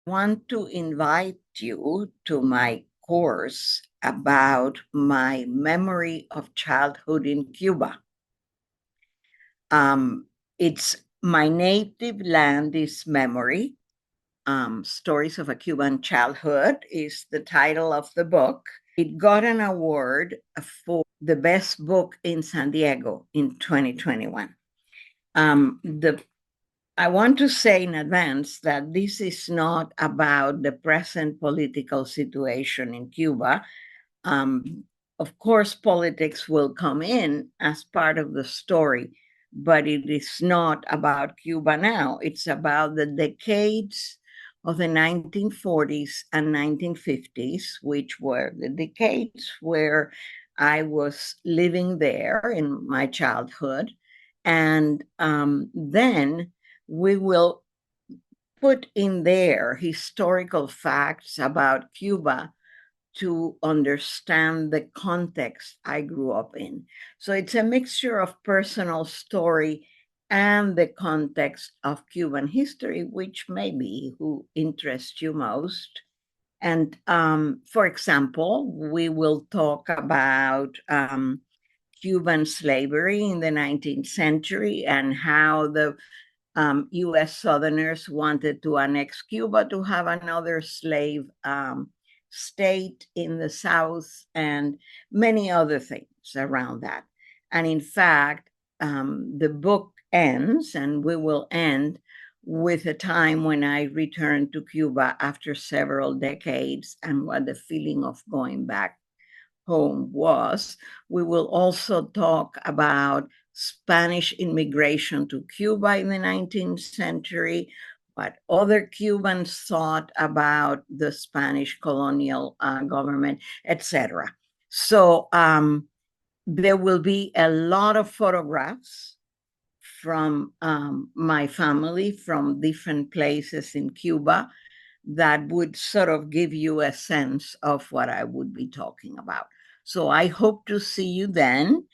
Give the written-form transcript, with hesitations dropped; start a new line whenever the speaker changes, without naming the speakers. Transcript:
Want to invite you to my course about my memory of childhood in Cuba. It's My native land is memory. Stories of a Cuban Childhood is the title of the book. It got an award for the best book in San Diego in 2021. The I want to say in advance that this is not about the present political situation in Cuba. Um, of course, politics will come in as part of the story, but it is not about Cuba now. It's about the decades of the 1940s and 1950s, which were the decades where I was living there in my childhood. And then we will put in there historical facts about Cuba to understand the context I grew up in. So it's a mixture of personal story and the context of Cuban history, which may be who interests you most. And for example, we will talk about Cuban slavery in the 19th century and how the US Southerners wanted to annex Cuba to have another slave state in the South and many other things around that. And in fact, the book ends, and we will end with a time when I returned to Cuba after several decades and what the feeling of going back home was. We will also talk about Spanish immigration to Cuba in the 19th century, what other Cubans thought about the Spanish colonial government, etc. So there will be a lot of photographs from my family from different places in Cuba that would sort of give you a sense of what I would be talking about. So I hope to see you then.